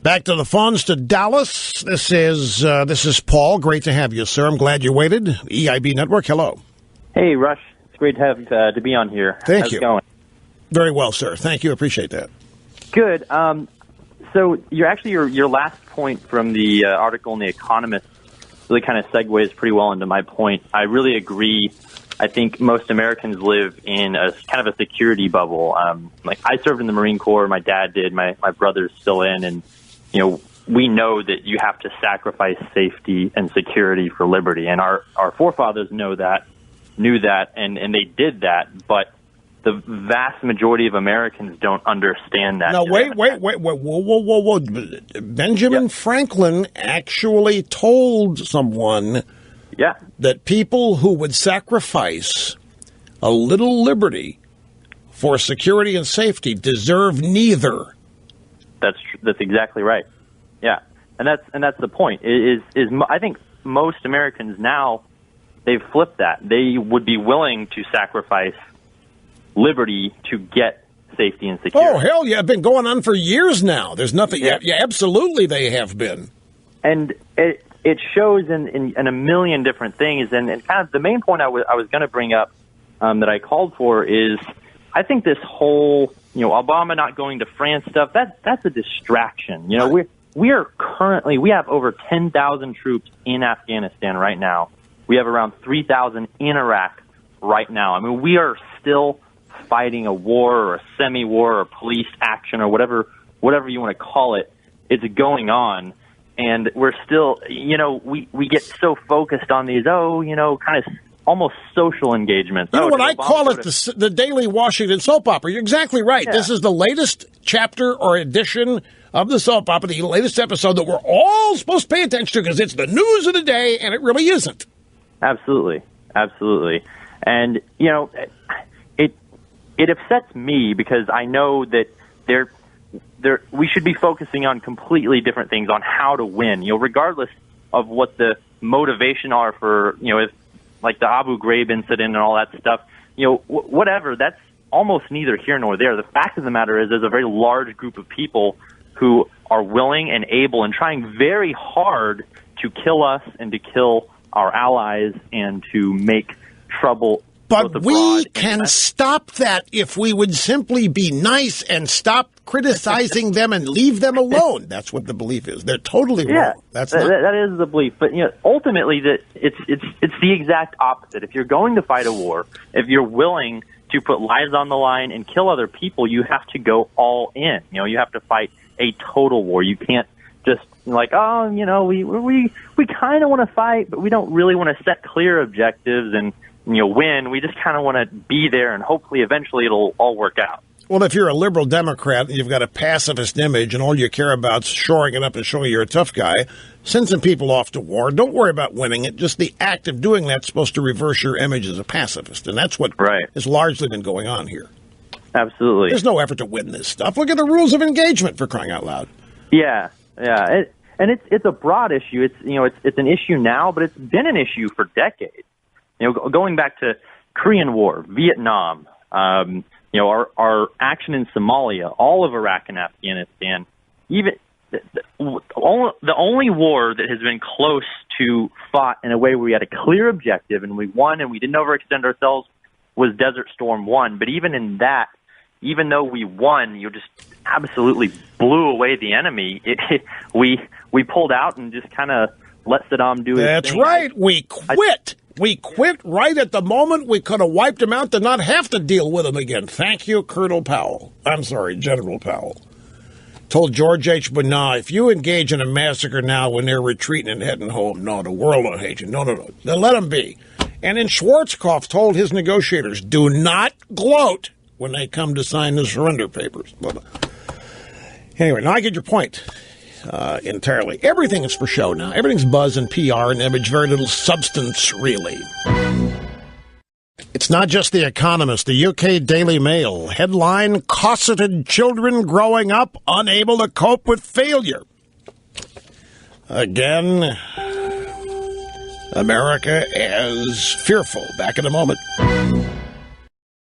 Back to the phones to Dallas. This is Paul. Great to have you, sir. I'm glad you waited. EIB Network. Hello. Hey, Rush. It's great to have to be on here. Thank How's you. it going? Very well, sir. Thank you. Appreciate that. Good. So your last point from the article in The Economist really kind of segues pretty well into my point. I really agree. I think most Americans live in a kind of a security bubble. Like I served in the Marine Corps. My dad did. My brother's still in, and we know that you have to sacrifice safety and security for liberty. And our forefathers knew that, and they did that. But the vast majority of Americans don't understand that. Now, wait, whoa. Benjamin Franklin actually told someone that people who would sacrifice a little liberty for security and safety deserve neither. That's exactly right. Yeah, and that's the point. I think most Americans now, they've flipped that. They would be willing to sacrifice liberty to get safety and security. Oh, hell yeah. It's been going on for years now. There's nothing. Yeah, absolutely they have been. And it shows in a million different things. And kind of the main point I was going to bring up that I called for is I think this whole, Obama not going to France stuff, that's a distraction. We have over 10,000 troops in Afghanistan right now. We have around 3,000 in Iraq right now. I mean, we are still fighting a war or a semi-war or police action or whatever you want to call it. It's going on, and we're still, we get so focused on these, kind of almost social engagements. You know what I call it, the daily Washington soap opera. You're exactly right. Yeah. This is the latest chapter or edition of the soap opera, the latest episode that we're all supposed to pay attention to because it's the news of the day, and it really isn't. Absolutely. And, it upsets me because I know that we should be focusing on completely different things on how to win, regardless of what the motivation are for, if like the Abu Ghraib incident and all that stuff, whatever, that's almost neither here nor there. The fact of the matter is there's a very large group of people who are willing and able and trying very hard to kill us and to kill our allies and to make trouble. But we can stop that if we would simply be nice and stop criticizing them and leave them alone. That's what the belief is. They're totally wrong. That is the belief. But ultimately, that it's the exact opposite. If you're going to fight a war, if you're willing to put lives on the line and kill other people, you have to go all in. You have to fight a total war. You can't just we kind of want to fight, but we don't really want to set clear objectives and win. We just kind of want to be there, and hopefully eventually it'll all work out. Well, if you're a liberal Democrat and you've got a pacifist image and all you care about is shoring it up and showing you're a tough guy, send some people off to war. Don't worry about winning it. Just the act of doing that's supposed to reverse your image as a pacifist, and that's what has largely been going on here. Absolutely. There's no effort to win this stuff. Look at the rules of engagement, for crying out loud. Yeah. And it's a broad issue. It's an issue now, but it's been an issue for decades. Going back to Korean War, Vietnam, our action in Somalia, all of Iraq and Afghanistan, even the only war that has been close to fought in a way where we had a clear objective and we won and we didn't overextend ourselves was Desert Storm 1. But even in that, even though we won, you just absolutely blew away the enemy. We pulled out and just kind of let Saddam do his thing. That's right. We quit. We quit right at the moment we could have wiped him out to not have to deal with him again. Thank you, General Powell. Told George H. Bush, if you engage in a massacre now when they're retreating and heading home, the world will hate you. No. Then let them be. And then Schwarzkopf told his negotiators, do not gloat when they come to sign the surrender papers. Anyway, now I get your point. Entirely. Everything is for show now. Everything's buzz and PR and image, very little substance, really. It's not just The Economist. The UK Daily Mail. Headline, cosseted children growing up unable to cope with failure. Again, America is fearful. Back in a moment.